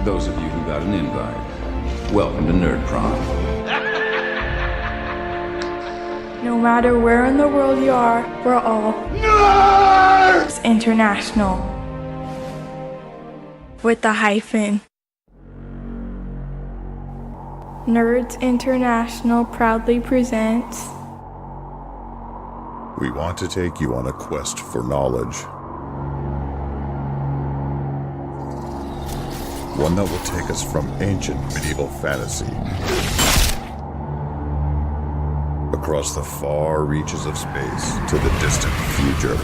those of you who got an invite, welcome to Nerd Prom. No matter where in the world you are, we're all Nerds International. With the hyphen. Nerds International proudly presents. We want to take you on a quest for knowledge. One that will take us from ancient medieval fantasy across the far reaches of space to the distant future.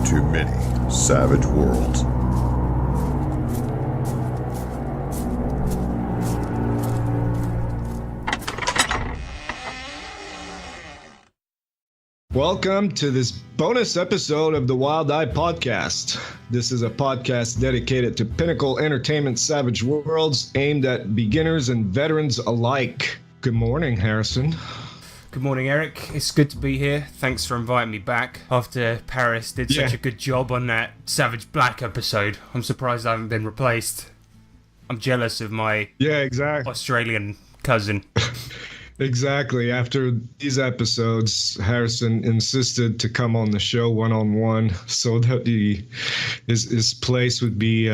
To many savage worlds. Welcome to this bonus episode of the Wild Eye Podcast. This is a podcast dedicated to Pinnacle Entertainment Savage Worlds, aimed at beginners and veterans alike. Good morning, Harrison. Good morning, Eric. It's good to be here. Thanks for inviting me back after Paris did such a good job on that Savage Black episode. I'm surprised I haven't been replaced. I'm jealous of my Australian cousin. Exactly. After these episodes, Harrison insisted to come on the show one-on-one so that his place would be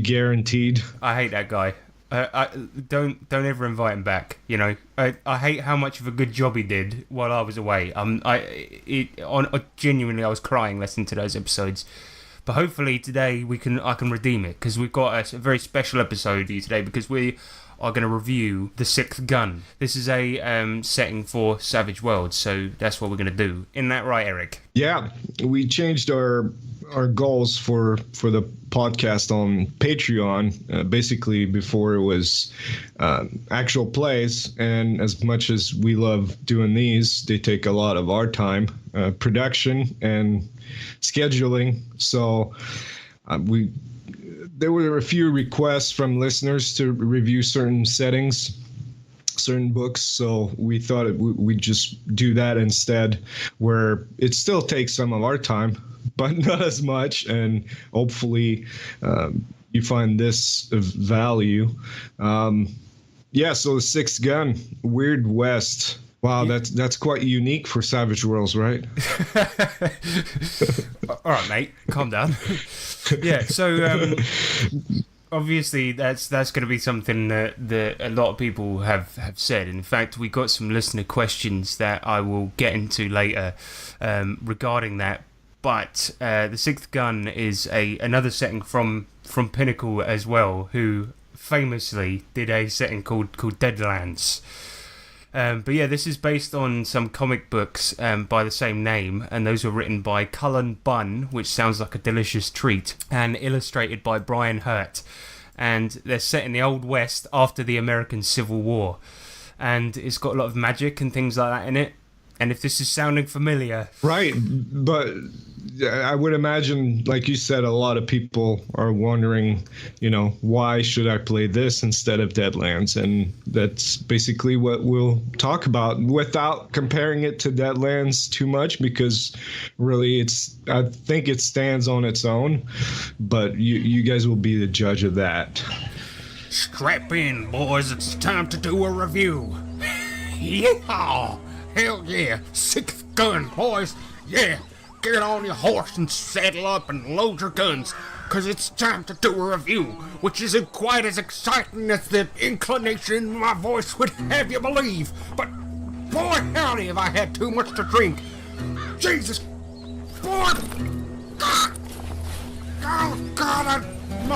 guaranteed. I hate that guy. I don't ever invite him back. You know, I hate how much of a good job he did while I was away. Genuinely, I was crying listening to those episodes. But hopefully today I can redeem it, because we've got a very special episode for you today, because we are going to review The Sixth Gun. This is a setting for Savage Worlds, so that's what we're going to do. Isn't that right, Eric? Yeah, we changed our goals for the podcast on Patreon. Basically, before it was actual plays, and as much as we love doing these, they take a lot of our time, production and scheduling. So there were a few requests from listeners to review certain settings, certain books, so we thought we'd just do that instead, where it still takes some of our time, but not as much, and hopefully you find this of value. So The Sixth Gun, Weird West. Wow, that's quite unique for Savage Worlds, right? All right, mate, calm down. Yeah, so obviously that's going to be something that a lot of people have said. In fact, we got some listener questions that I will get into later regarding that. But The Sixth Gun is another setting from Pinnacle as well, who famously did a setting called Deadlands. But yeah, this is based on some comic books by the same name, and those were written by Cullen Bunn, which sounds like a delicious treat, and illustrated by Brian Hurt. And they're set in the Old West after the American Civil War, and it's got a lot of magic and things like that in it. And if this is sounding familiar... Right, but I would imagine, like you said, a lot of people are wondering, why should I play this instead of Deadlands? And that's basically what we'll talk about, without comparing it to Deadlands too much, because really I think it stands on its own, but you guys will be the judge of that. Strap in, boys, it's time to do a review. Yeah! Hell yeah! Sixth Gun, boys! Yeah! Get on your horse and saddle up and load your guns, cause it's time to do a review, which isn't quite as exciting as the inclination in my voice would have you believe, but boy howdy have I had too much to drink. Jesus! Boy! God! Oh God, my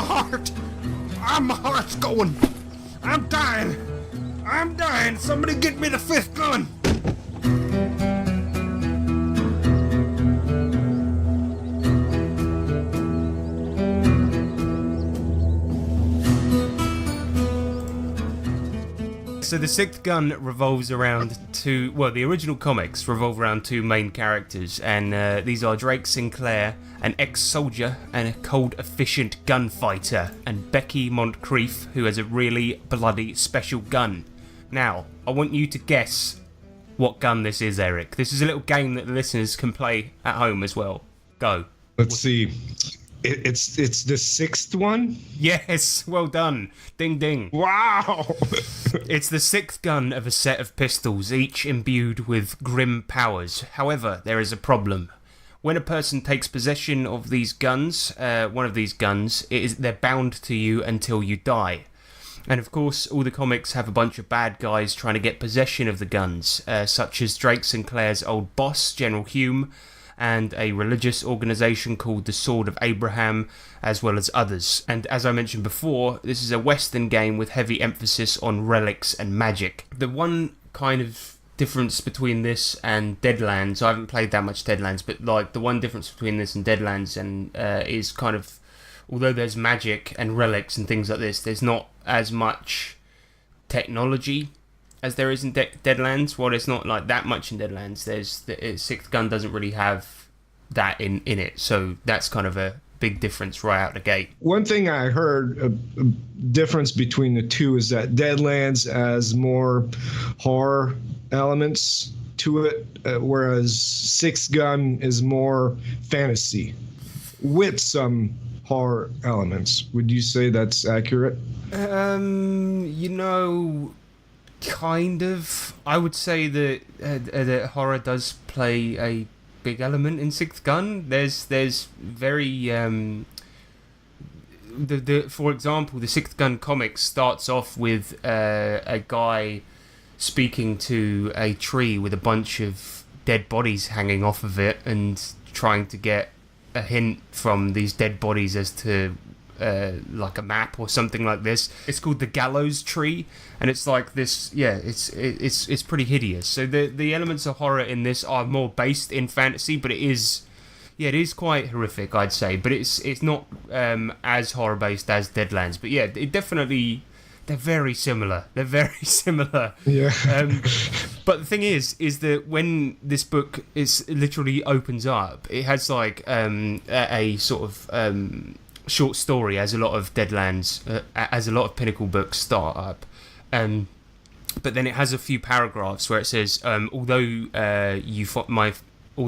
heart's going. I'm dying! Somebody get me the fifth gun! So The Sixth Gun revolves around the original comics revolve around two main characters, and these are Drake Sinclair, an ex-soldier and a cold, efficient gunfighter, and Becky Moncrief, who has a really bloody special gun. Now, I want you to guess what gun this is, Eric. This is a little game that the listeners can play at home as well. Go. Let's see. It's the sixth one? Yes, well done. Ding ding. Wow! It's the sixth gun of a set of pistols, each imbued with grim powers. However, there is a problem. When a person takes possession of these guns, one of these guns, they're bound to you until you die. And of course, all the comics have a bunch of bad guys trying to get possession of the guns, such as Drake Sinclair's old boss, General Hume, and a religious organisation called the Sword of Abraham, as well as others. And as I mentioned before, this is a Western game with heavy emphasis on relics and magic. The one kind of difference between this and Deadlands, I haven't played that much Deadlands, but like the one difference between this and Deadlands and is kind of, although there's magic and relics and things like this, there's not as much technology as there is in Deadlands. Well, there's not like that much in Deadlands. The Sixth Gun doesn't really have that in it, so that's kind of a big difference right out the gate. One thing I heard a difference between the two is that Deadlands has more horror elements to it, whereas Sixth Gun is more fantasy with some horror elements. Would you say that's accurate? Kind of. I would say that horror does play a big element in Sixth Gun. There's very for example, the Sixth Gun comics starts off with a guy speaking to a tree with a bunch of dead bodies hanging off of it and trying to get a hint from these dead bodies as to like a map or something like this. It's called the Gallows Tree, and it's like this. Yeah, it's pretty hideous. So the elements of horror in this are more based in fantasy, but it is quite horrific, I'd say. But it's not as horror based as Deadlands. But yeah, it definitely. They're very similar. Yeah. But the thing is that when this book literally opens up, it has like a sort of short story, as a lot of Deadlands, as a lot of Pinnacle books start up. But then it has a few paragraphs where it says, although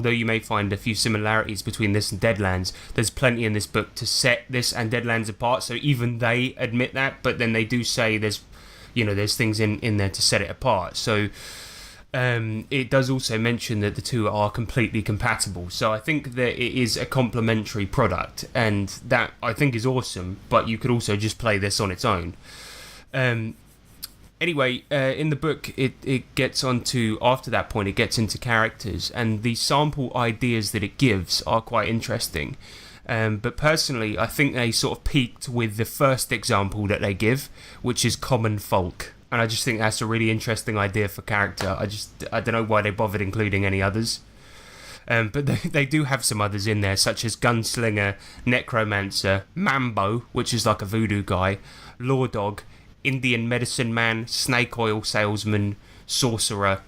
you may find a few similarities between this and Deadlands, there's plenty in this book to set this and Deadlands apart. So even they admit that, but then they do say there's things in there to set it apart. So it does also mention that the two are completely compatible. So I think that it is a complementary product, and that I think is awesome. But you could also just play this on its own. Anyway, in the book, it gets onto, after that point, it gets into characters, and the sample ideas that it gives are quite interesting. But personally, I think they sort of peaked with the first example that they give, which is common folk. And I just think that's a really interesting idea for character. I don't know why they bothered including any others. But they do have some others in there, such as Gunslinger, Necromancer, Mambo, which is like a voodoo guy, Law Dog, Indian Medicine Man, Snake Oil Salesman, Sorcerer.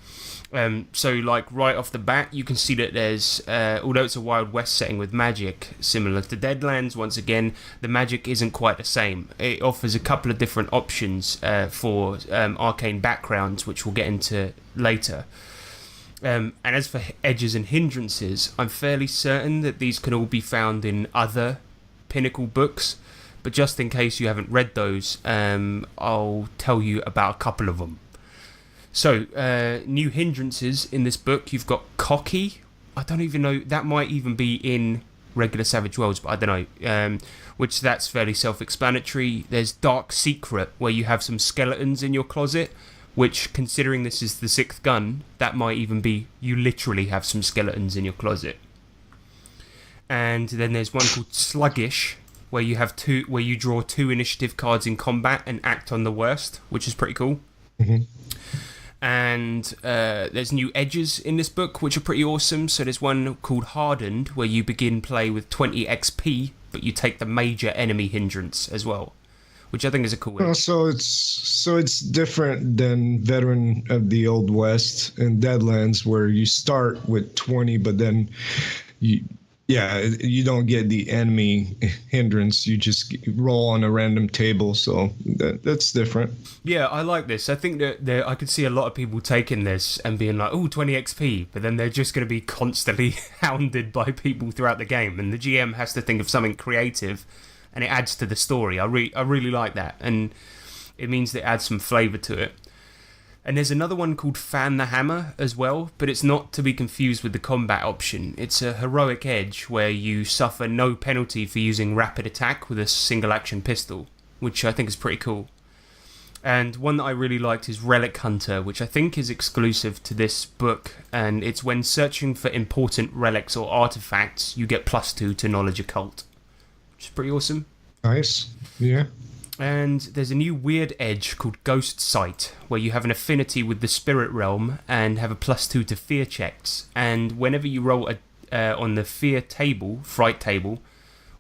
So like right off the bat, you can see that there's, although it's a Wild West setting with magic, similar to Deadlands, once again, the magic isn't quite the same. It offers a couple of different options for arcane backgrounds, which we'll get into later. And as for edges and hindrances, I'm fairly certain that these can all be found in other Pinnacle books, but just in case you haven't read those, I'll tell you about a couple of them. So, new hindrances in this book, you've got cocky. I don't even know, that might even be in regular Savage Worlds, but I don't know. Which that's fairly self-explanatory. There's dark secret, where you have some skeletons in your closet, which, considering this is the Sixth Gun, that might even be you literally have some skeletons in your closet. And then there's one called sluggish, where you draw 2 initiative cards in combat and act on the worst, which is pretty cool. Mm-hmm. And there's new edges in this book, which are pretty awesome. So there's one called Hardened, where you begin play with 20 XP, but you take the major enemy hindrance as well, which I think is a cool edge. So it's different than Veteran of the Old West and Deadlands, where you start with 20, but then Yeah, you don't get the enemy hindrance. You just roll on a random table, so that's different. Yeah, I like this. I think that I could see a lot of people taking this and being like, "Oh, 20 XP," but then they're just going to be constantly hounded by people throughout the game, and the GM has to think of something creative, and it adds to the story. I really like that, and it means that it adds some flavour to it. And there's another one called Fan the Hammer as well, but it's not to be confused with the combat option. It's a heroic edge where you suffer no penalty for using rapid attack with a single action pistol, which I think is pretty cool. And one that I really liked is Relic Hunter, which I think is exclusive to this book, and it's when searching for important relics or artifacts, you get +2 to knowledge occult, which is pretty awesome. Nice. Yeah. And there's a new weird edge called Ghost Sight, where you have an affinity with the spirit realm and have a +2 to fear checks. And whenever you roll on the fear table, fright table,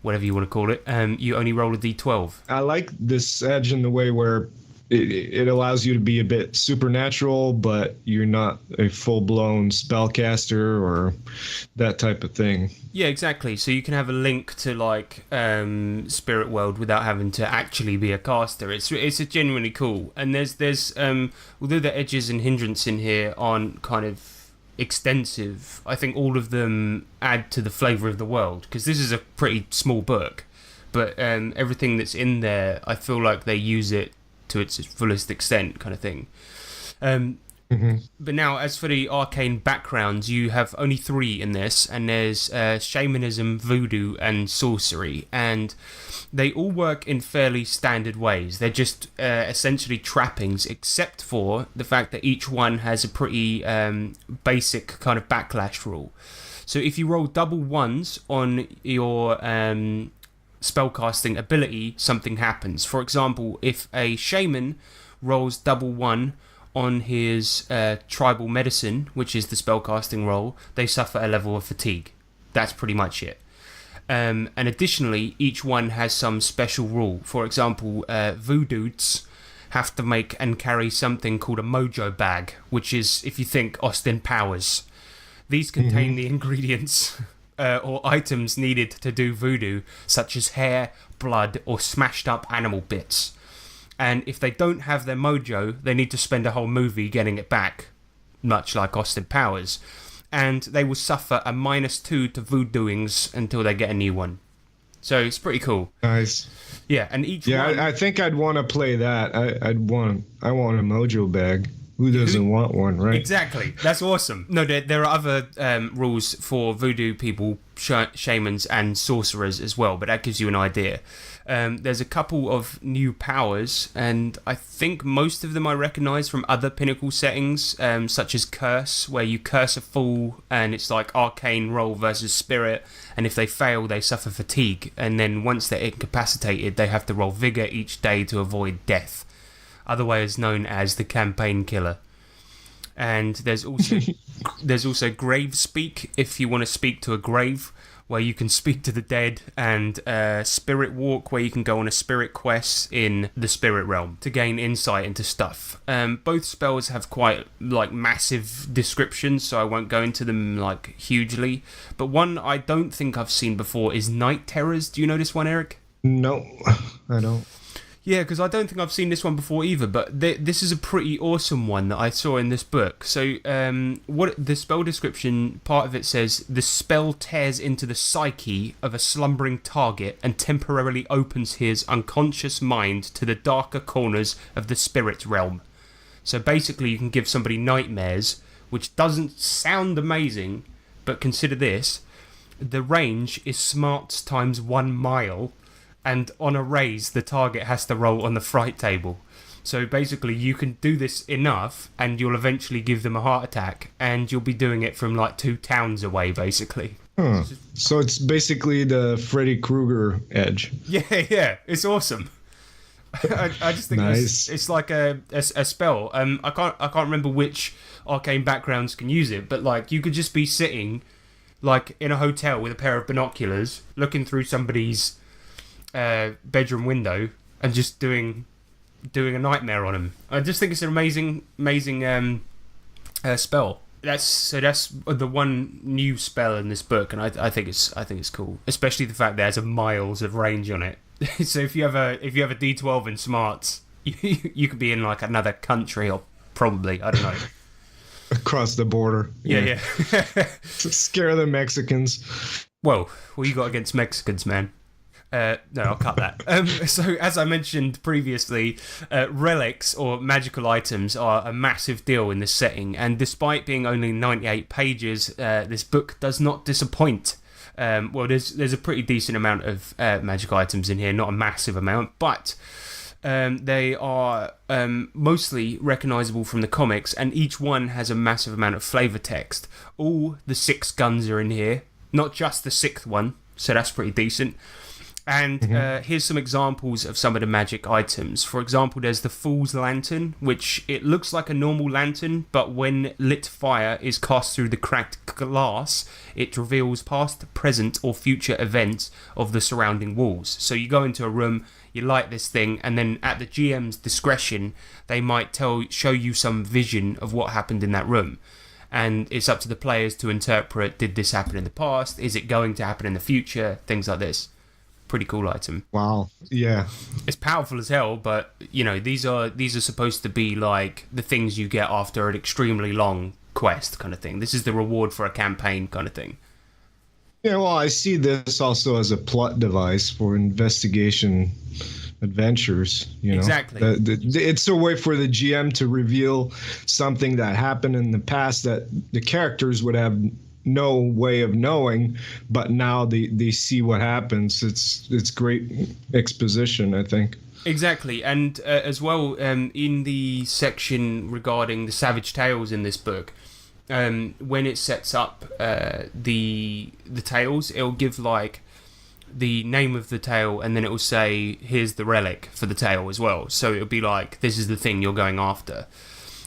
whatever you want to call it, you only roll a d12. I like this edge in the way where it allows you to be a bit supernatural, but you're not a full-blown spellcaster or that type of thing. Yeah, exactly. So you can have a link to like Spirit World without having to actually be a caster. It's a genuinely cool. And there's although the edges and hindrance in here aren't kind of extensive, I think all of them add to the flavour of the world, because this is a pretty small book, but everything that's in there, I feel like they use it to its fullest extent, kind of thing. But now, as for the arcane backgrounds, you have only 3 in this, and there's shamanism, voodoo, and sorcery, and they all work in fairly standard ways. They're just essentially trappings, except for the fact that each one has a pretty basic kind of backlash rule. So if you roll double 1s on your spellcasting ability, something happens. For example, if a shaman rolls double 1 on his tribal medicine, which is the spellcasting roll, they suffer a level of fatigue. That's pretty much it. And additionally, each one has some special rule. For example, voodoos have to make and carry something called a mojo bag, which is, if you think Austin Powers, these contain the ingredients or items needed to do voodoo, such as hair, blood, or smashed up animal bits. And if they don't have their mojo, they need to spend a whole movie getting it back, much like Austin Powers. And they will suffer a -2 to voodooings until they get a new one. So it's pretty cool. Nice. Yeah, and each one... I think I'd want to play that. I want a mojo bag. Who doesn't want one, right? Exactly. That's awesome. No, there are other rules for voodoo people, shamans, and sorcerers as well, but that gives you an idea. There's a couple of new powers, and I think most of them I recognise from other Pinnacle settings, such as Curse, where you curse a fool, and it's like arcane roll versus spirit, and if they fail, they suffer fatigue, and then once they're incapacitated, they have to roll Vigour each day to avoid death, otherwise known as the campaign killer. And there's also grave speak, if you want to speak to a grave, where you can speak to the dead, and spirit walk, where you can go on a spirit quest in the spirit realm to gain insight into stuff. Both spells have quite like massive descriptions, so I won't go into them like hugely, but one I don't think I've seen before is Night Terrors. Do you know this one, Eric? No, I don't. Yeah, because I don't think I've seen this one before either, but this is a pretty awesome one that I saw in this book. So, what the spell description, part of it says, the spell tears into the psyche of a slumbering target and temporarily opens his unconscious mind to the darker corners of the spirit realm. So basically you can give somebody nightmares, which doesn't sound amazing, but consider this. The range is smarts times 1 mile, and on a raise, the target has to roll on the fright table. So basically, you can do this enough, and you'll eventually give them a heart attack, and you'll be doing it from like 2 towns away, basically. So it's basically the Freddy Krueger edge. Yeah, it's awesome. I just think nice. It's like a spell. I can't remember which arcane backgrounds can use it, but like you could just be sitting like in a hotel with a pair of binoculars, looking through somebody's bedroom window and just doing a nightmare on him. I just think it's an amazing spell. that's the one new spell in this book, and I think it's cool, especially the fact there's a miles of range on it. So if you have a D12 in smarts, you could be in like another country, or probably, I don't know, across the border. Yeah. Scare the Mexicans. Whoa, what you got against Mexicans, man? No, I'll cut that. So, as I mentioned previously, relics or magical items are a massive deal in this setting, and despite being only 98 pages, this book does not disappoint. Well, there's a pretty decent amount of magic items in here, not a massive amount, but they are mostly recognisable from the comics, and each one has a massive amount of flavour text. All the 6 guns are in here, not just the 6th one, so that's pretty decent. And here's some examples of some of the magic items. For example, there's the Fool's Lantern, which it looks like a normal lantern, but when lit fire is cast through the cracked glass, it reveals past, present, or future events of the surrounding walls. So you go into a room, you light this thing, and then at the GM's discretion, they might show you some vision of what happened in that room. And it's up to the players to interpret, did this happen in the past? Is it going to happen in the future? Things like this. Pretty cool item. Wow. Yeah. It's powerful as hell, but you know, these are supposed to be like the things you get after an extremely long quest kind of thing. This is the reward for a campaign kind of thing. Yeah, well, I see this also as a plot device for investigation adventures, you know. Exactly. It's a way for the GM to reveal something that happened in the past that the characters would have no way of knowing, but now they see what happens. It's great exposition, I think. Exactly, and as well, in the section regarding the Savage Tales in this book, when it sets up the tales, it'll give like the name of the tale, and then it will say, here's the relic for the tale as well. So it'll be like, this is the thing you're going after.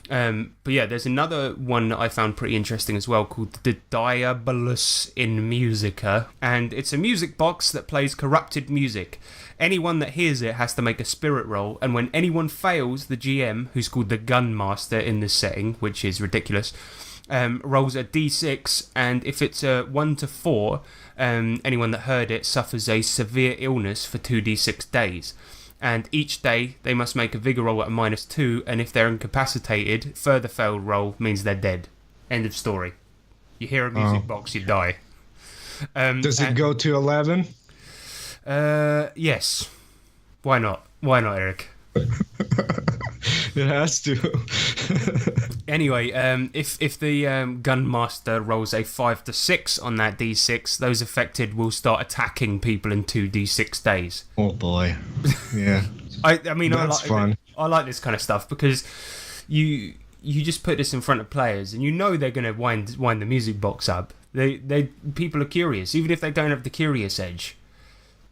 But yeah, there's another one that I found pretty interesting as well, called the Diabolus in Musica, and it's a music box that plays corrupted music. Anyone that hears it has to make a spirit roll, and when anyone fails, the GM, who's called the Gun Master in this setting, which is ridiculous, rolls a d6, and if it's a 1 to 4, anyone that heard it suffers a severe illness for 2d6 days. And each day they must make a vigor roll at a -2, and if they're incapacitated, further failed roll means they're dead. End of story. You hear a music box, you die. Does it go to 11? Yes. Why not? Why not, Eric? It has to. Anyway, if the gun master rolls a 5 to 6 on that d6, those affected will start attacking people in 2d6 days. Oh boy, yeah. I mean, that's fun. I like this kind of stuff because you just put this in front of players, and you know they're going to wind the music box up. People are curious, even if they don't have the curious edge.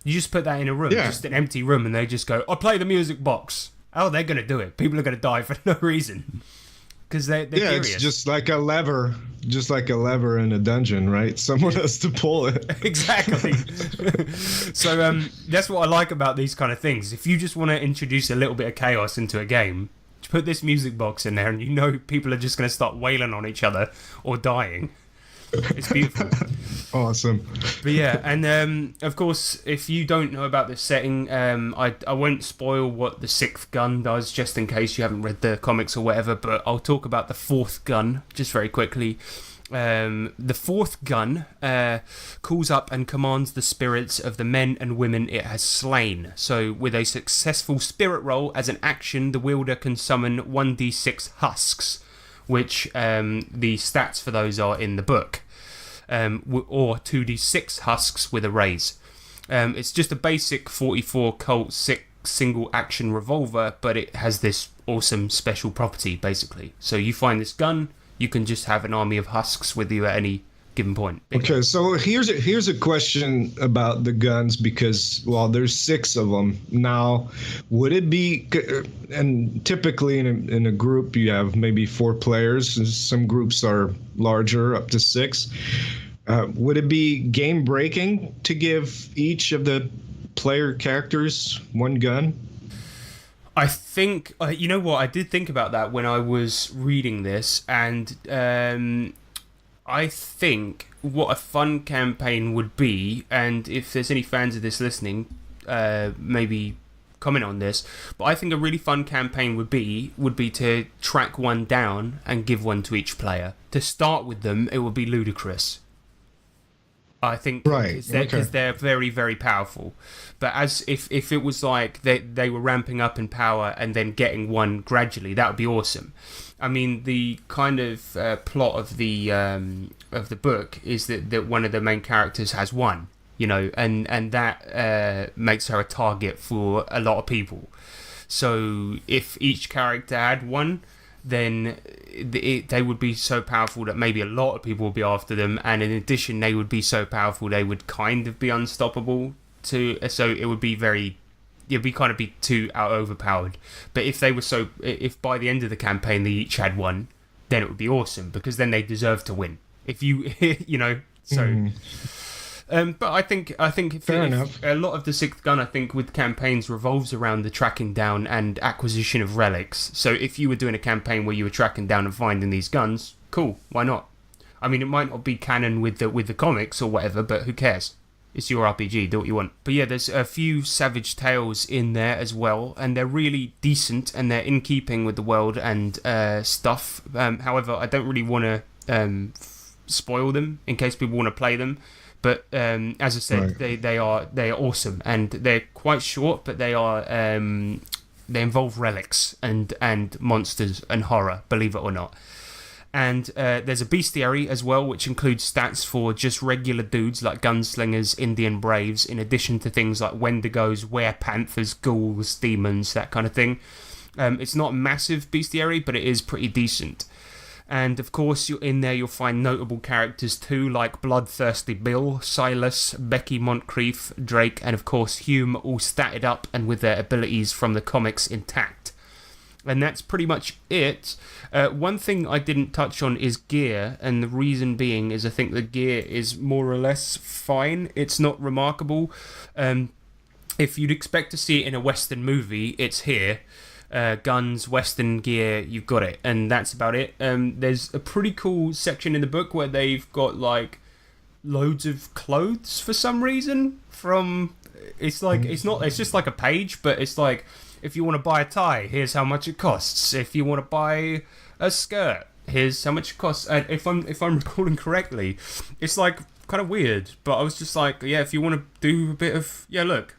You just put that in a room, just an empty room, and they just go, "I'll play the music box." Oh, they're going to do it. People are going to die for no reason. Because they're curious. It's just like a lever in a dungeon, right? Someone has to pull it. Exactly. So that's what I like about these kind of things. If you just want to introduce a little bit of chaos into a game, put this music box in there, and you know people are just going to start wailing on each other or dying. It's beautiful. Awesome. But yeah, and of course, if you don't know about this setting, I won't spoil what the 6th gun does, just in case you haven't read the comics or whatever, but I'll talk about the 4th gun just very quickly. The 4th gun calls up and commands the spirits of the men and women it has slain. So with a successful spirit roll as an action, the wielder can summon 1d6 husks, which the stats for those are in the book, or 2d6 husks with a raise. It's just a basic 44 Colt single action revolver, but it has this awesome special property basically. So you find this gun, you can just have an army of husks with you at any given point. Okay, so here's a question about the guns, because there's 6 of them now. Would it be, and typically in a group you have maybe 4 players, some groups are larger, up to 6. Would it be game breaking to give each of the player characters one gun? I think you know what, I did think about that when I was reading this, and I think what a fun campaign would be, and if there's any fans of this listening, maybe comment on this, but I think a really fun campaign would be to track one down and give one to each player. To start with them, it would be ludicrous. I think, right, because they're very, very powerful. But as if it was like they were ramping up in power and then getting one gradually, that would be awesome. I mean, the kind of plot of the book is that one of the main characters has one, you know, and that makes her a target for a lot of people. So if each character had one, then they would be so powerful that maybe a lot of people would be after them, and in addition, they would be so powerful they would kind of be unstoppable. So it would be kind of be too overpowered. But if by the end of the campaign they each had one, then it would be awesome, because then they deserve to win. If you you know, so. But I think if a lot of the Sixth Gun, I think, with campaigns revolves around the tracking down and acquisition of relics. So if you were doing a campaign where you were tracking down and finding these guns, cool, why not? I mean, it might not be canon with the comics or whatever, but who cares? It's your RPG, do what you want. But yeah, there's a few Savage Tales in there as well, and they're really decent, and they're in keeping with the world and stuff. However, I don't really want to spoil them in case people want to play them. But as I said, right, they are awesome, and they're quite short, but they involve relics and monsters and horror, believe it or not. And there's a bestiary as well, which includes stats for just regular dudes like gunslingers, Indian braves, in addition to things like wendigos, werepanthers, ghouls, demons, that kind of thing. It's not a massive bestiary, but it is pretty decent. And of course, you'll find notable characters too, like Bloodthirsty Bill, Silas, Becky Moncrief, Drake, and of course Hume, all statted up and with their abilities from the comics intact. And that's pretty much it. One thing I didn't touch on is gear, and the reason being is I think the gear is more or less fine. It's not remarkable. If you'd expect to see it in a Western movie, it's here. Guns, Western gear, you've got it, and that's about it. There's a pretty cool section in the book where they've got like loads of clothes for some reason. It's just like a page, but it's like, if you want to buy a tie, here's how much it costs. If you want to buy a skirt, here's how much it costs. And if I'm recalling correctly, it's like kind of weird, but I was just like, yeah, if you want to do a bit of, yeah, look,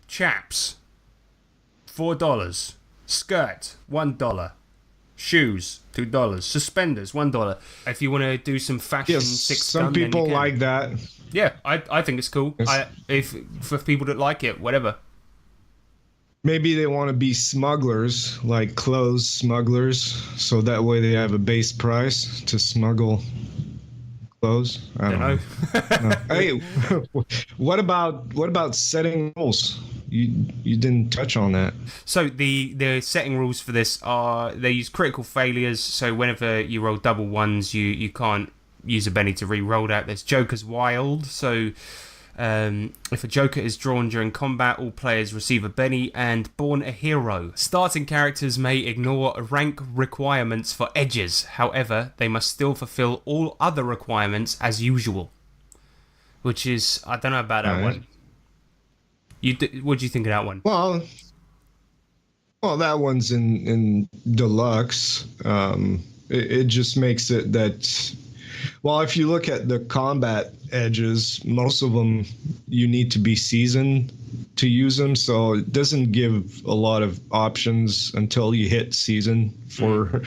chaps, $4. Skirt, $1. Shoes, $2. Suspenders, $1. If you want to do some fashion, yes, some people like that. Yeah, I think it's cool. Yes. If for people that like it, whatever. Maybe they want to be smugglers, like clothes smugglers, so that way they have a base price to smuggle clothes. I don't know. No. Hey, what about setting rules? You didn't touch on that. So the setting rules for this are, they use critical failures. So whenever you roll double ones, you can't use a Benny to re-roll that. There's Joker's Wild. So if a Joker is drawn during combat, all players receive a Benny, and Born a Hero. Starting characters may ignore rank requirements for edges. However, they must still fulfill all other requirements as usual. Which is, I don't know about that one. What do you think of that one? Well, that one's in deluxe. It just makes it that, well, if you look at the combat edges, most of them you need to be seasoned to use them, so it doesn't give a lot of options until you hit season for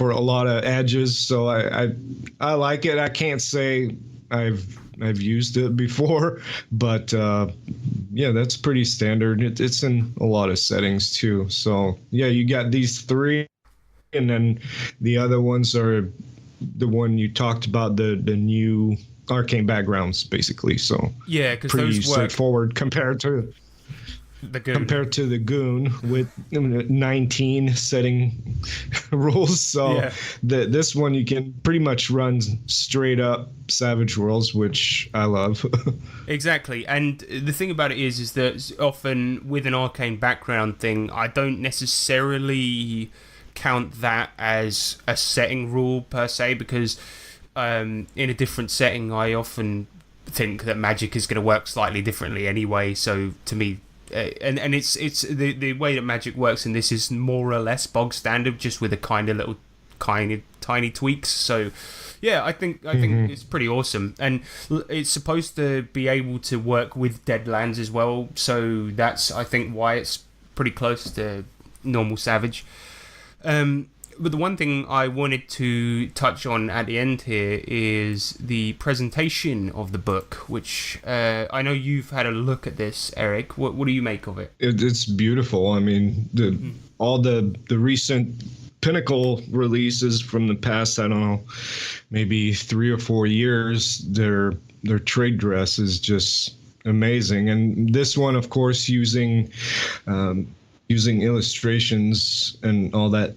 a lot of edges. So I like it. I can't say I've used it before, but yeah, that's pretty standard. It's in a lot of settings too. So yeah, you got these three, and then the other ones are the one you talked about, the new arcane backgrounds, basically. So yeah, because pretty those straightforward compared to. The Goon. compared to the Goon with 19 setting rules. So Yeah. this one you can pretty much run straight up Savage Worlds, which I love. Exactly, and the thing about it is that often with an arcane background thing, I don't necessarily count that as a setting rule per se, because in a different setting, I often think that magic is going to work slightly differently anyway. So to me, and it's the way that magic works in this is more or less bog standard, just with a kind of tiny tweaks. So yeah, I think it's pretty awesome, and it's supposed to be able to work with Deadlands as well. So that's, I think, why it's pretty close to normal Savage. But the one thing I wanted to touch on at the end here is the presentation of the book, which I know you've had a look at this, Eric. What do you make of it? It's beautiful. I mean, all the recent Pinnacle releases from the past, I don't know, maybe 3 or 4 years, their trade dress is just amazing. And this one, of course, using illustrations and all that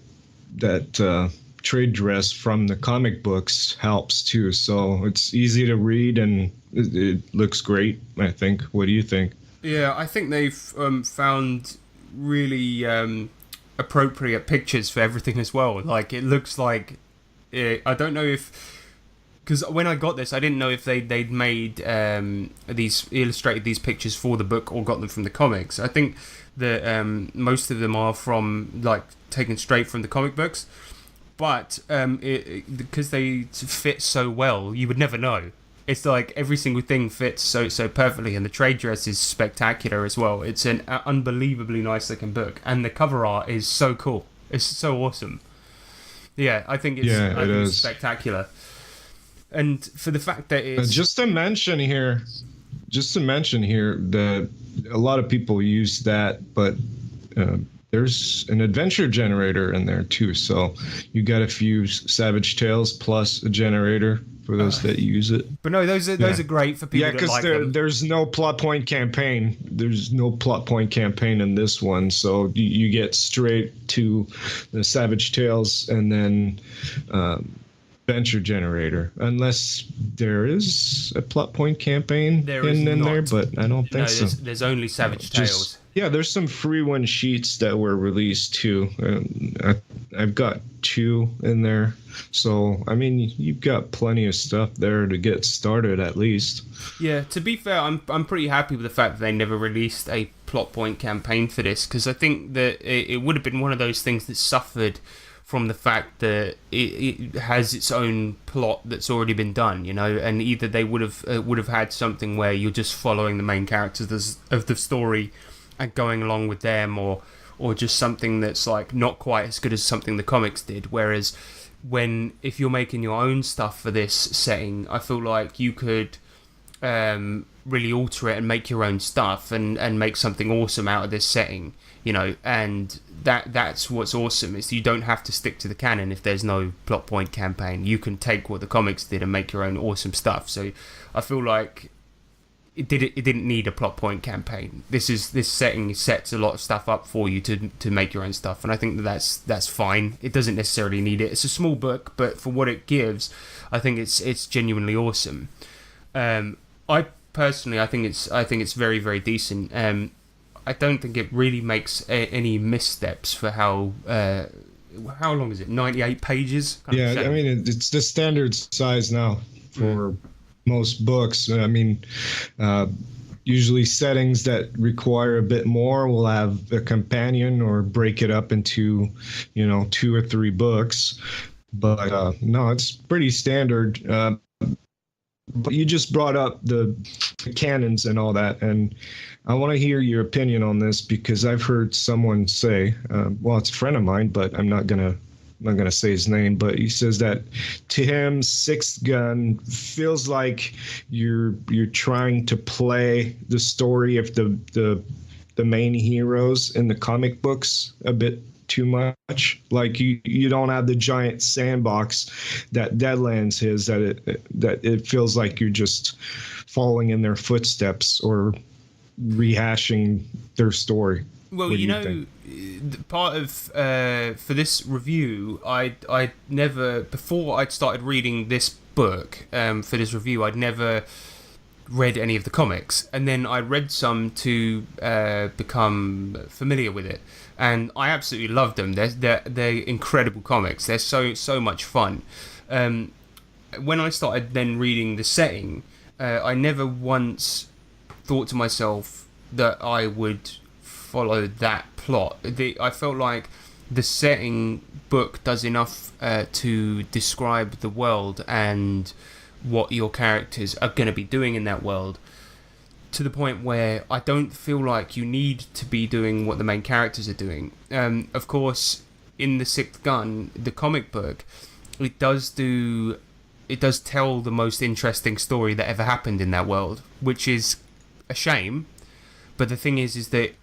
trade dress from the comic books helps too. So it's easy to read and it looks great, I think. What do you think? Yeah, I think they've found really appropriate pictures for everything as well. Like, it looks like I don't know if, because when I got this, I didn't know if they'd made illustrated these pictures for the book or got them from the comics. I think that most of them are from, like, taken straight from the comic books, but because they fit so well, you would never know. It's like every single thing fits so perfectly, and the trade dress is spectacular as well. It's an unbelievably nice looking book, and the cover art is so cool. It's so awesome. Yeah, I think it's spectacular. And for the fact that it's just to mention here that a lot of people use that, but there's an adventure generator in there too. So you got a few Savage Tales plus a generator for those that use it. But no, those are great for people that like them. Yeah, because there's no plot point campaign. There's no plot point campaign in this one, so you get straight to the Savage Tales and then adventure generator, unless there is a plot point campaign in there, but I don't think so. There's only Savage Tales. Yeah, there's some free one sheets that were released too. I've got 2 in there. So, I mean, you've got plenty of stuff there to get started at least. Yeah, to be fair, I'm pretty happy with the fact that they never released a plot point campaign for this, because I think that it would have been one of those things that suffered from the fact that it has its own plot that's already been done, you know, and either they would have had something where you're just following the main characters of the story and going along with them, or just something that's like not quite as good as something the comics did. Whereas if you're making your own stuff for this setting, I feel like you could really alter it and make your own stuff and make something awesome out of this setting, you know. And that's what's awesome, is you don't have to stick to the canon if there's no plot point campaign. You can take what the comics did and make your own awesome stuff. So I feel like it didn't need a plot point campaign. This setting sets a lot of stuff up for you to make your own stuff, and I think that's fine. It doesn't necessarily need it. It's a small book, but for what it gives, I think it's genuinely awesome. I personally, I think it's very, very decent. I don't think it really makes any missteps for how long is it? 98 pages. Yeah, I mean, it's the standard size now for most books. I mean, usually settings that require a bit more will have a companion or break it up into, 2 or 3 books. But no, it's pretty standard. But you just brought up the canons and all that, and I want to hear your opinion on this, because I've heard someone say, it's a friend of mine, but I'm not gonna say his name, but he says that to him, Sixth Gun feels like you're trying to play the story of the main heroes in the comic books a bit too much. Like you don't have the giant sandbox that Deadlands is, that it feels like you're just following in their footsteps, or rehashing their story. Well, What do you know, think? part of for this review, I never, before I'd started reading this book for this review, I'd never read any of the comics, and then I read some to become familiar with it, and I absolutely loved them. They're incredible comics. They're so much fun. When I started then reading the setting, I never once thought to myself that I would follow that plot. I felt like the setting book does enough to describe the world and what your characters are going to be doing in that world, to the point where I don't feel like you need to be doing what the main characters are doing. Of course, in The Sixth Gun, the comic book, it does tell the most interesting story that ever happened in that world, which is a shame. But the thing is that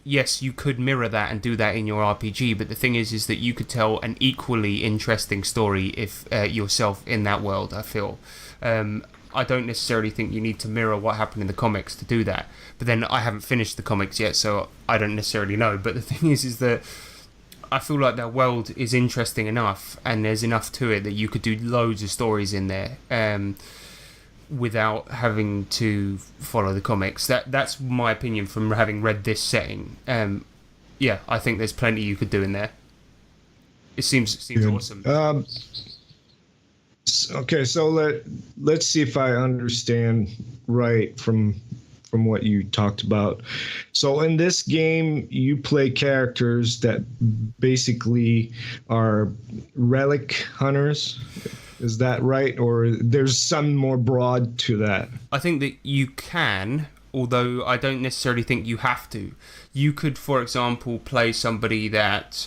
yes, you could mirror that and do that in your RPG, but the thing is that you could tell an equally interesting story if yourself in that world, I feel. I don't necessarily think you need to mirror what happened in the comics to do that. But then I haven't finished the comics yet, so I don't necessarily know. But the thing is that I feel like that world is interesting enough, and there's enough to it that you could do loads of stories in there without having to follow the comics. That's my opinion from having read this setting. Yeah, I think there's plenty you could do in there. It seems awesome. Okay, so let's see if I understand right from what you talked about. So in this game, you play characters that basically are relic hunters. Is that right? Or there's some more broad to that? I think that you can, although I don't necessarily think you have to. You could, for example, play somebody that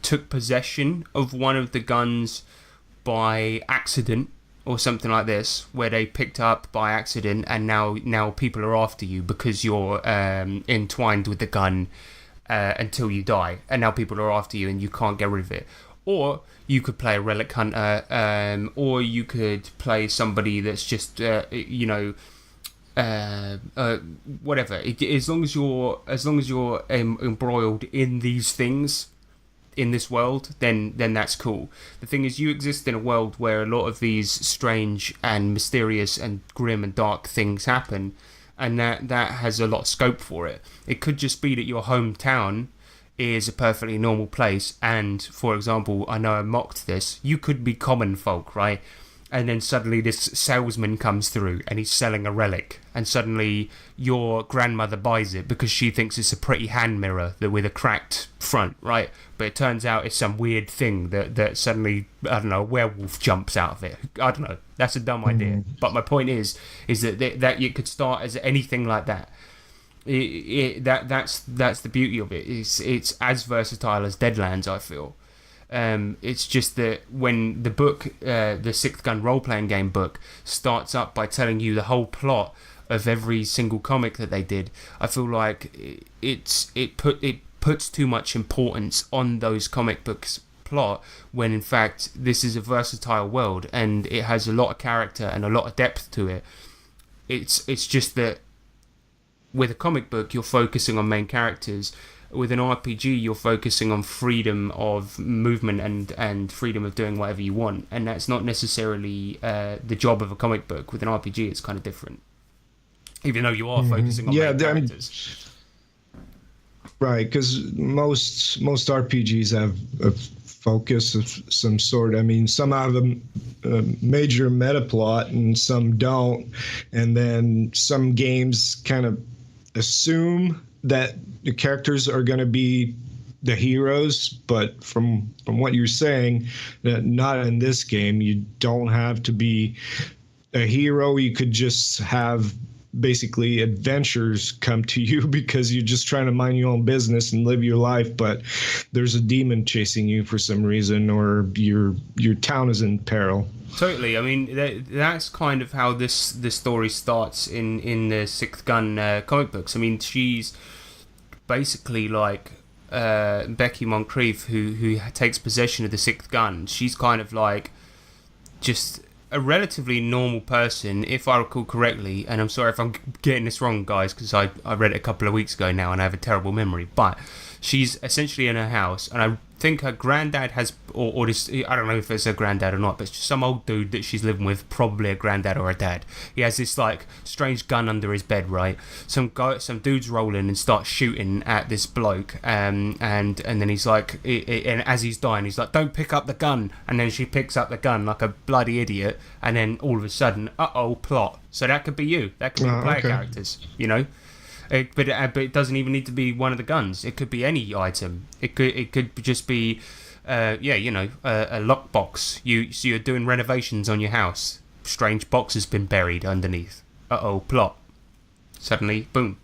took possession of one of the guns by accident or something like this, where they picked up by accident, and now people are after you because you're entwined with the gun until you die, and now people are after you and you can't get rid of it. Or you could play a relic hunter, or you could play somebody that's just whatever. As long as you're embroiled in these things in this world, then that's cool. The thing is, you exist in a world where a lot of these strange and mysterious and grim and dark things happen, and that has a lot of scope for it. It could just be that your hometown is a perfectly normal place, and for example, I know I mocked this, you could be common folk, right? And then suddenly this salesman comes through and he's selling a relic, and suddenly your grandmother buys it because she thinks it's a pretty hand mirror with a cracked front, right? But it turns out it's some weird thing that suddenly, I don't know, a werewolf jumps out of it. I don't know. That's a dumb idea. But my point is that it could start as anything like that. That's the beauty of it. It's as versatile as Deadlands, I feel. It's just that when the book, the Sixth Gun role-playing game book, starts up by telling you the whole plot of every single comic that they did, I feel like it puts too much importance on those comic books plot, when in fact this is a versatile world and it has a lot of character and a lot of depth to it. It's just that with a comic book you're focusing on main characters. With an RPG, you're focusing on freedom of movement and freedom of doing whatever you want, and that's not necessarily the job of a comic book. With an RPG, it's kind of different, even though you are focusing on main characters. Right, because most RPGs have a focus of some sort. I mean, some have a major meta plot and some don't, and then some games kind of assume that the characters are going to be the heroes, but from what you're saying, that not in this game. You don't have to be a hero. You could just have basically adventures come to you because you're just trying to mind your own business and live your life, but there's a demon chasing you for some reason, or your town is in peril. Totally. I mean, that's kind of how this story starts in the Sixth Gun comic books. I mean, she's basically like Becky Moncrief, who takes possession of the Sixth Gun. She's kind of like just a relatively normal person, if I recall correctly, and I'm sorry if I'm getting this wrong, guys, because I read it a couple of weeks ago now and I have a terrible memory, but she's essentially in her house, and I think her granddad has, or this, I don't know if it's her granddad or not, but it's just some old dude that she's living with, probably a granddad or a dad. He has this like strange gun under his bed, right? Some dudes roll in and start shooting at this bloke, and then he's like, and as he's dying, he's like, "Don't pick up the gun," and then she picks up the gun like a bloody idiot, and then all of a sudden, plot. So that could be you. That could be the player characters, you know. But it doesn't even need to be one of the guns. It could be any item. It could just be, a lockbox. So you're doing renovations on your house. Strange box has been buried underneath. Plot. Suddenly, boom.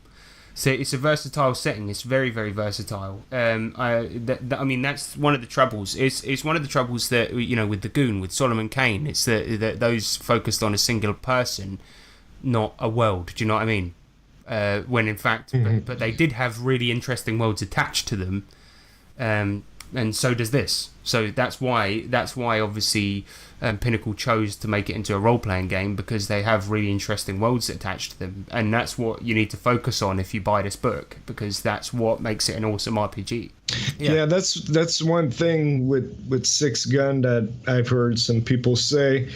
So it's a versatile setting. It's very, very versatile. I mean, that's one of the troubles. It's one of the troubles that, you know, with the Goon, with Solomon Kane. It's that those focused on a singular person, not a world. Do you know what I mean? When in fact, but they did have really interesting worlds attached to them, and so does this. So that's why obviously Pinnacle chose to make it into a role-playing game, because they have really interesting worlds attached to them, and that's what you need to focus on if you buy this book, because that's what makes it an awesome RPG. Yeah, that's one thing with Six Gun that I've heard some people say,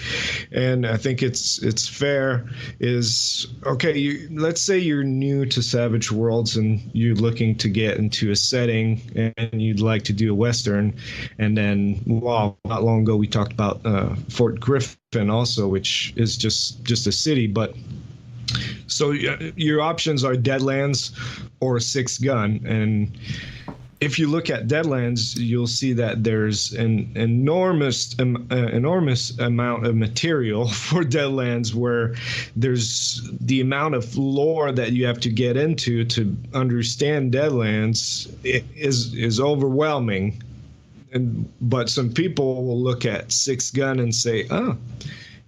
and I think it's fair, is okay, let's say you're new to Savage Worlds and you're looking to get into a setting and you'd like to do a Western, and then, not long ago we talked about Fort Griffin also, which is just a city, but so your options are Deadlands or Six Gun. And if you look at Deadlands, you'll see that there's an enormous amount of material for Deadlands, where there's the amount of lore that you have to get into to understand Deadlands is overwhelming. But some people will look at Six Gun and say, "Oh,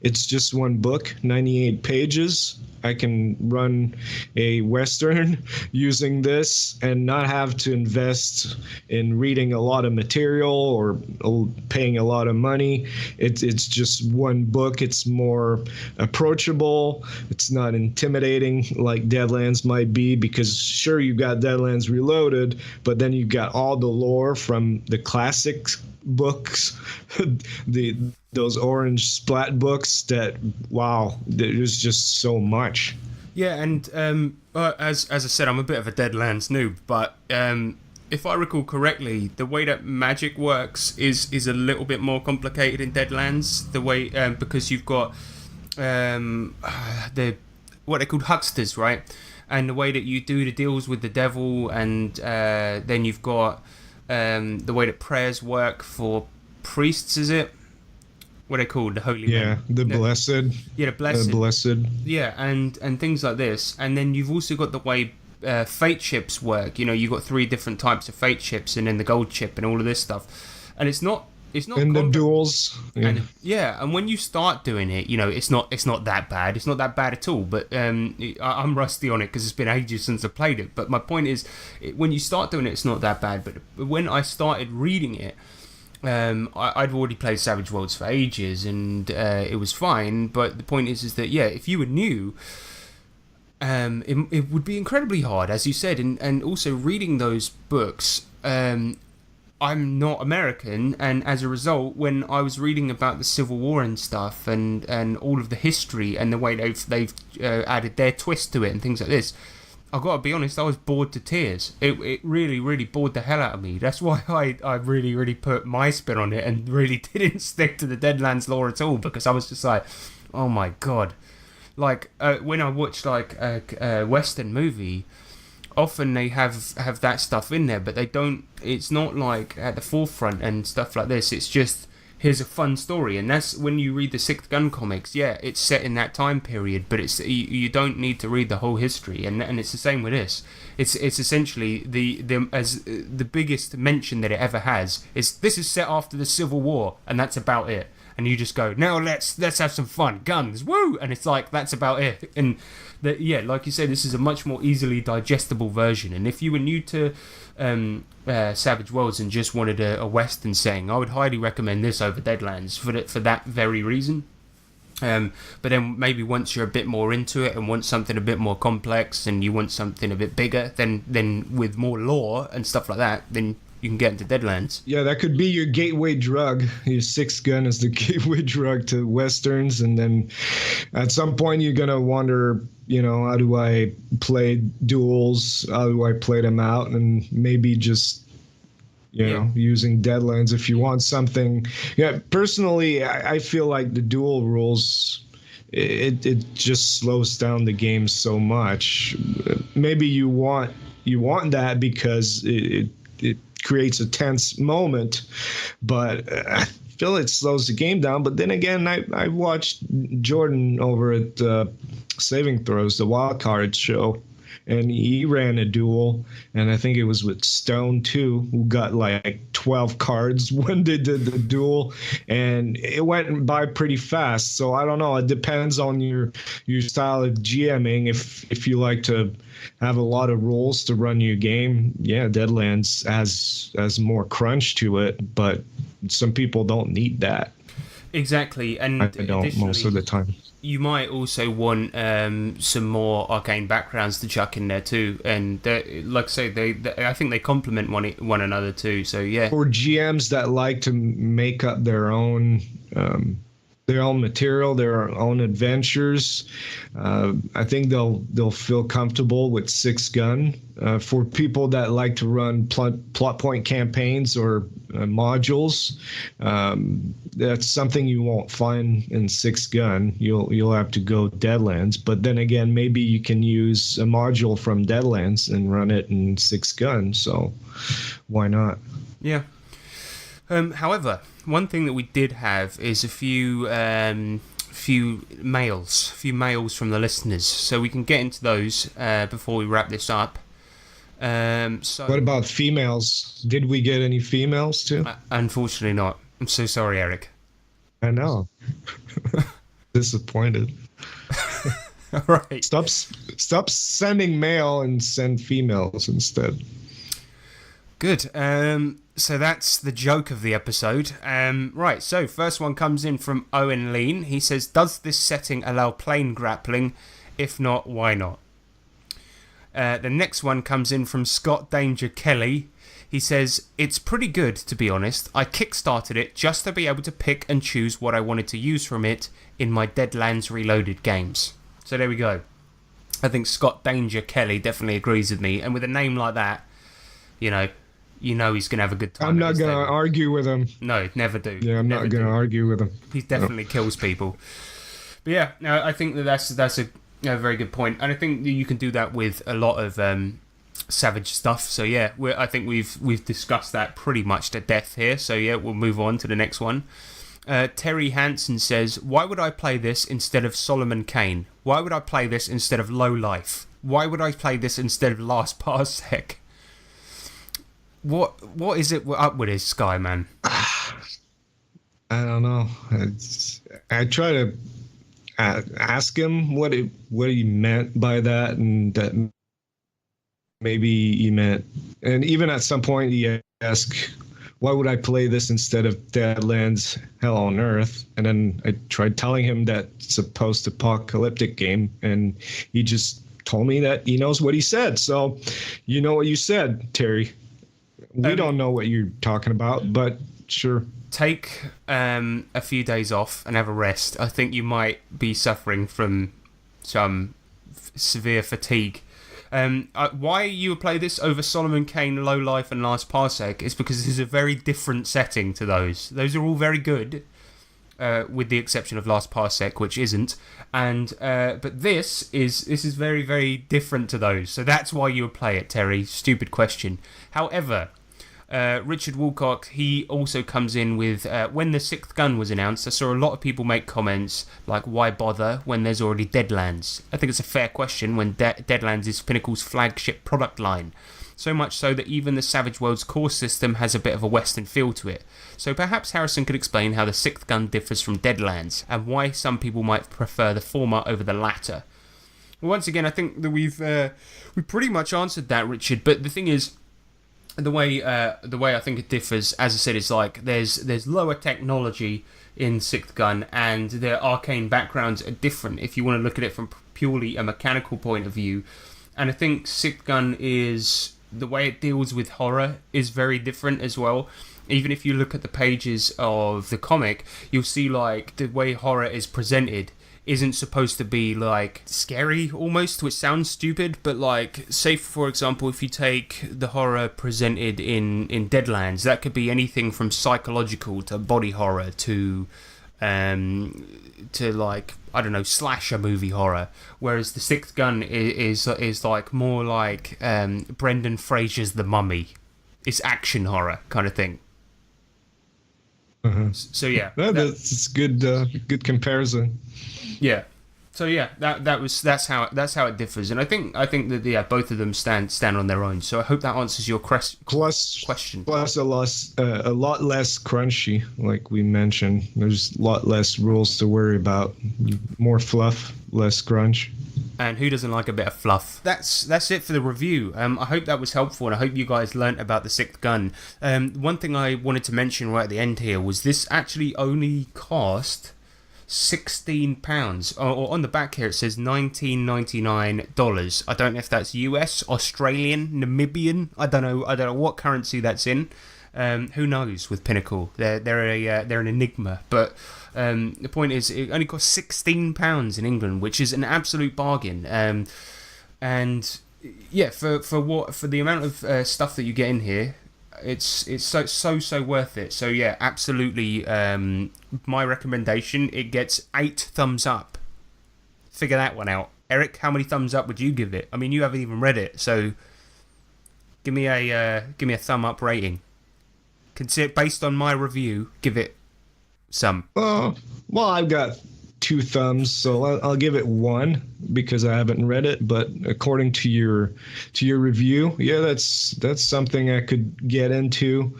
it's just one book, 98 pages. I can run a Western using this and not have to invest in reading a lot of material or paying a lot of money. It's just one book. It's more approachable. It's not intimidating like Deadlands might be, because sure, you got Deadlands Reloaded, but then you got all the lore from the classic books, those orange splat books that, wow, there's just so much." Yeah, and as I said, I'm a bit of a Deadlands noob, but if I recall correctly, the way that magic works is a little bit more complicated in Deadlands. The way because you've got what they're called hucksters, right? And the way that you do the deals with the devil, and then you've got the way that prayers work for priests, is it? What are they called? The holy men. The blessed. Yeah, the blessed. The blessed. Yeah, and things like this. And then you've also got the way fate ships work. You know, you've got 3 different types of fate ships, and then the gold ship and all of this stuff. And it's not and the duels. And when you start doing it, you know, it's not that bad. It's not that bad at all. But I'm rusty on it because it's been ages since I played it. But my point is, when you start doing it, it's not that bad. But when I started reading it, I'd already played Savage Worlds for ages, and it was fine. But the point is that, yeah, if you were new, it would be incredibly hard, as you said, and also reading those books. I'm not American, and as a result, when I was reading about the Civil War and stuff, and all of the history and the way they've added their twist to it and things like this, I've got to be honest, I was bored to tears. It really, really bored the hell out of me. That's why I really, really put my spin on it and really didn't stick to the Deadlands lore at all, because I was just like, oh my god. Like, when I watch like a Western movie, often they have that stuff in there, but they don't, it's not like at the forefront and stuff like this. It's just, here's a fun story. And that's when you read the Sixth Gun comics, yeah, it's set in that time period, but it's you don't need to read the whole history. And it's the same with this. It's essentially the biggest mention that it ever has is, this is set after the Civil War, and that's about it. And you just go, now let's have some fun, guns, woo! And it's like, that's about it. And yeah, like you said, this is a much more easily digestible version. And if you were new to Savage Worlds and just wanted a Western setting, I would highly recommend this over Deadlands for that very reason. But then maybe once you're a bit more into it and want something a bit more complex and you want something a bit bigger, then with more lore and stuff like that, then you can get into Deadlands. Yeah, that could be your gateway drug. Your sixth gun is the gateway drug to Westerns. And then at some point you're going to wonder, how do I play duels? How do I play them out? And maybe just, using Deadlands if you want something. Yeah, personally, I feel like the duel rules, it just slows down the game so much. Maybe you want that because it creates a tense moment, but I feel it slows the game down. But then again, I watched Jordan over at Saving Throws, the Wild Card show, and he ran a duel, and I think it was with Stone too, who got like 12 cards when they did the duel, and it went by pretty fast. So I don't know. It depends on your style of GMing. If you like to have a lot of rules to run your game, yeah, Deadlands has more crunch to it, but some people don't need that. Exactly, and I don't most of the time. You might also want some more arcane backgrounds to chuck in there too, and like I say, I think they complement one another too. So yeah, for GMs that like to make up their own material, their own adventures, I think they'll feel comfortable with six gun. For people that like to run plot point campaigns or modules, that's something you won't find in six gun. You'll have to go Deadlands, but then again, maybe you can use a module from Deadlands and run it in six gun. So why not? Yeah. However, one thing that we did have is a few mails from the listeners, so we can get into those before we wrap this up. So what about females? Did we get any females too? Unfortunately not. I'm so sorry, Eric. I know. Disappointed. All right. Stop sending mail and send females instead. Good. So that's the joke of the episode. Right, so first one comes in from Owen Lean. He says, does this setting allow plane grappling? If not, why not? The next one comes in from Scott Danger Kelly. He says, it's pretty good, to be honest. I kickstarted it just to be able to pick and choose what I wanted to use from it in my Deadlands Reloaded games. So there we go. I think Scott Danger Kelly definitely agrees with me. And with a name like that, you know he's going to have a good time. I'm not going to argue with him. No, never do. Yeah, I'm not going to argue with him. He definitely kills people. But yeah, no, I think that's a very good point. And I think that you can do that with a lot of Savage stuff. So yeah, I think we've discussed that pretty much to death here. So yeah, we'll move on to the next one. Terry Hansen says, why would I play this instead of Solomon Kane? Why would I play this instead of Low Life? Why would I play this instead of Last Parsec? What is it up with this guy, man? I don't know. I try to ask him what he meant by that, and that maybe he meant, and even at some point he asked, why would I play this instead of Deadlands Hell on Earth? And then I tried telling him that it's a post-apocalyptic game, and he just told me that he knows what he said. So you know what you said, Terry. We don't know what you're talking about, but sure. Take a few days off and have a rest. I think you might be suffering from some severe fatigue. Why you would play this over Solomon Kane, Low Life, and Last Parsec is because this is a very different setting to those. Those are all very good, with the exception of Last Parsec, which isn't. And but this is very, very different to those. So that's why you would play it, Terry. Stupid question. However, Richard Woolcock, he also comes in with, when the sixth gun was announced, I saw a lot of people make comments like, why bother when there's already Deadlands? I think it's a fair question when Deadlands is Pinnacle's flagship product line. So much so that even the Savage Worlds core system has a bit of a Western feel to it. So perhaps Harrison could explain how the sixth gun differs from Deadlands, and why some people might prefer the former over the latter. Well, once again, I think that we pretty much answered that, Richard, but the thing is, the way I think it differs, as I said, is like there's lower technology in Sixth Gun, and their arcane backgrounds are different if you want to look at it from purely a mechanical point of view. And I think Sixth Gun is, the way it deals with horror is very different as well. Even if you look at the pages of the comic, you'll see like the way horror is presented isn't supposed to be like scary almost, which sounds stupid, but like, say for example, if you take the horror presented in Deadlands, that could be anything from psychological to body horror to like, I don't know, slasher movie horror, whereas the Sixth Gun is like more like Brendan Fraser's The Mummy. It's action horror kind of thing. So yeah, that's good. Good comparison. Yeah. So yeah, that's how it differs, and I think that both of them stand on their own. So I hope that answers your question. Plus a lot less crunchy, like we mentioned. There's a lot less rules to worry about. More fluff, less crunch. And who doesn't like a bit of fluff? That's it for the review. I hope that was helpful, and I hope you guys learnt about the Sixth Gun. One thing I wanted to mention right at the end here was this actually only cost £16. Or on the back here it says $19.99. I don't know if that's US, Australian, Namibian. I don't know what currency that's in. Who knows with Pinnacle? They're an enigma. But the point is, it only costs £16 in England, which is an absolute bargain. And yeah, for the amount of stuff that you get in here, it's so worth it. So yeah, absolutely. My recommendation, it gets 8 thumbs up. Figure that one out. Eric, how many thumbs up would you give it? I mean, you haven't even read it, so give me a thumb up rating. Consider, based on my review, give it some. Well, I've got 2 thumbs, so I'll give it 1 because I haven't read it. But according to your review, yeah, that's something I could get into.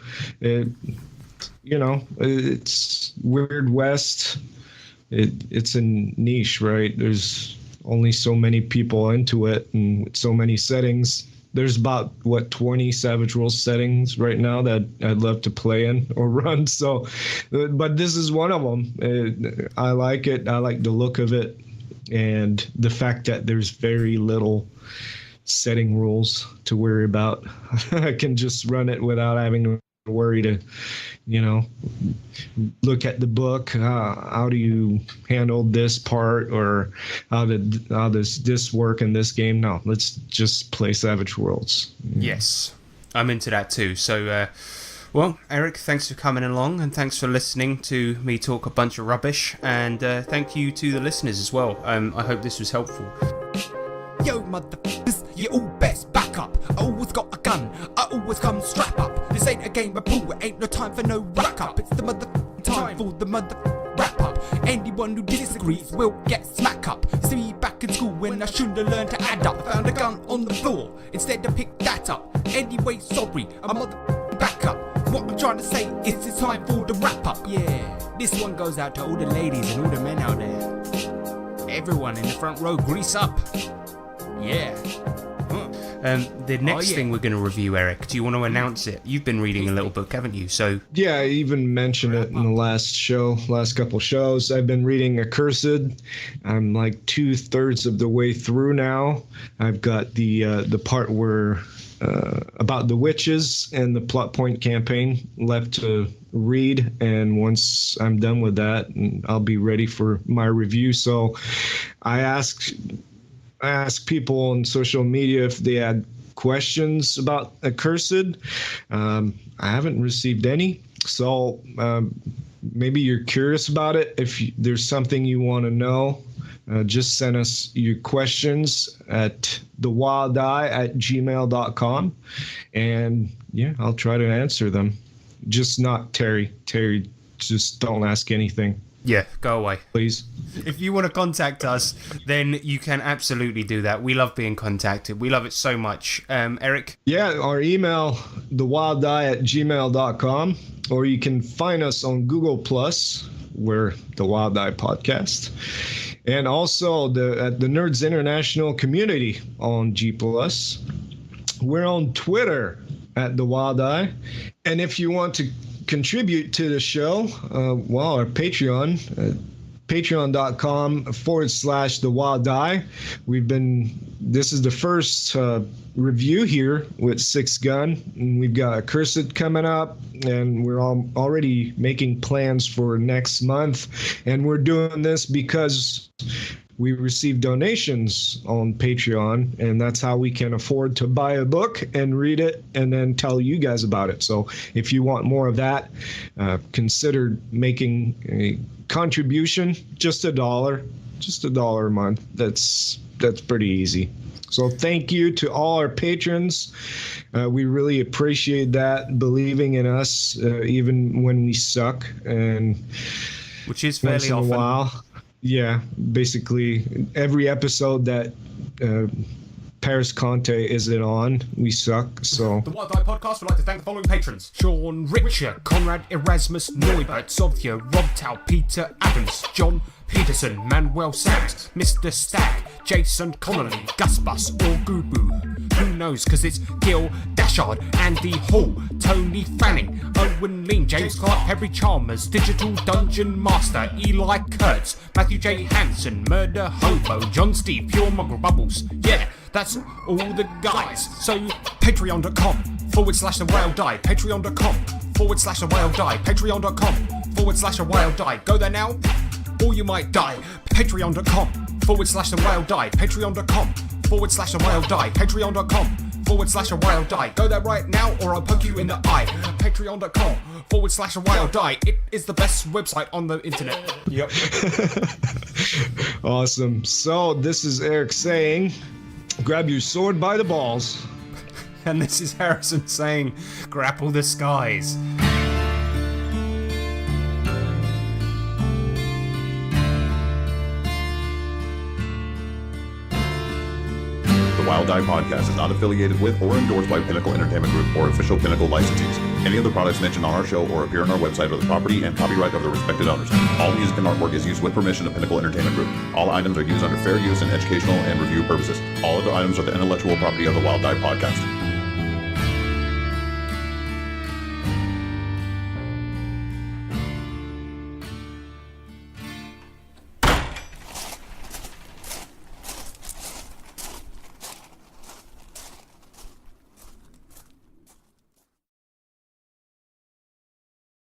It's Weird West. It's a niche, right? There's only so many people into it, and with so many settings. There's about 20 Savage Worlds settings right now that I'd love to play in or run. So, but this is one of them. I like it. I like the look of it, and the fact that there's very little setting rules to worry about. I can just run it without having to worry to, look at the book. How do you handle this part, or how does this work in this game? No, let's just play Savage Worlds. Yes, I'm into that too. So, well, Eric, thanks for coming along, and thanks for listening to me talk a bunch of rubbish. And thank you to the listeners as well. I hope this was helpful. Yo, motherfuckers, you all best back up. I always got a gun, I always come strap up. This ain't a game of pool, it ain't no time for no rack up. It's the motherfucking time for the motherfucking wrap up. Anyone who disagrees will get smack up. See me back in school when I shouldn't have learned to add up. Found a gun on the floor, instead I picked that up. Anyway, sorry, I'm motherfucking back up. What I'm trying to say is it's time for the wrap up. Yeah, this one goes out to all the ladies and all the men out there. Everyone in the front row, grease up. Yeah. The next thing we're going to review, Eric, do you want to announce it? You've been reading a little book, haven't you? So yeah, I even mentioned it in the last couple shows. I've been reading Accursed. I'm like 2/3 of the way through now. I've got the part where about the witches and the plot point campaign left to read, and once I'm done with that, I'll be ready for my review. So I asked people on social media if they had questions about Accursed. I haven't received any, so maybe you're curious about it. If there's something you want to know, just send us your questions at thewildeye@gmail.com, and yeah, I'll try to answer them. Just not Terry. Terry, just don't ask anything. Yeah, go away. Please. If you want to contact us, then you can absolutely do that. We love being contacted. We love it so much. Eric? Yeah, our email, thewildeye@gmail.com, or you can find us on Google+, we're The Wild Eye Podcast, and also at the Nerds International community on G+. We're on Twitter at The Wild Eye. And if you want to contribute to the show, our Patreon, patreon.com/The Wild Eye. This is the first review here with Six Gun, and we've got a Cursed coming up, and we're already making plans for next month. And we're doing this because we receive donations on Patreon, and that's how we can afford to buy a book and read it and then tell you guys about it. So if you want more of that, consider making a contribution, just $1 a month. That's pretty easy. So thank you to all our patrons. We really appreciate that, believing in us even when we suck, and which is fairly once in often. a while. Yeah, basically every episode that Paris Conte isn't on, we suck. So The Wild Eye Podcast would like to thank the following patrons: Sean Richer, Conrad Erasmus, Norbert Sovia, Rob Tao, Peter Adams, John Peterson, Manuel Sands, Mr. Stagg, Jason Connolly, Gus Bus, or Gubu. Who knows, cause it's Gil Dashard, Andy Hall, Tony Fanning, Owen Lean, James Clark, Harry Chalmers, Digital Dungeon Master, Eli Kurtz, Matthew J. Hansen, Murder Hobo, John Steve, Pure Muggle Bubbles. Yeah, that's all the guys. So patreon.com/The Wild Eye, patreon.com/The Wild Eye, patreon.com/The Wild Eye. Go there now, or you might die. Patreon.com/The Wild Eye, patreon.com/The Wild Eye, patreon.com/The Wild Eye. Go there right now, or I'll poke you in the eye. Patreon.com/The Wild Eye. It is the best website on the internet. Yep. awesome. So this is Eric saying, grab your sword by the balls. And this is Harrison saying, grapple the skies. The Wild Eye Podcast is not affiliated with or endorsed by Pinnacle Entertainment Group or official Pinnacle licensees. Any of the products mentioned on our show or appear on our website are the property and copyright of the respected owners. All music and artwork is used with permission of Pinnacle Entertainment Group. All items are used under fair use and educational and review purposes. All other items are the intellectual property of the Wild Eye Podcast.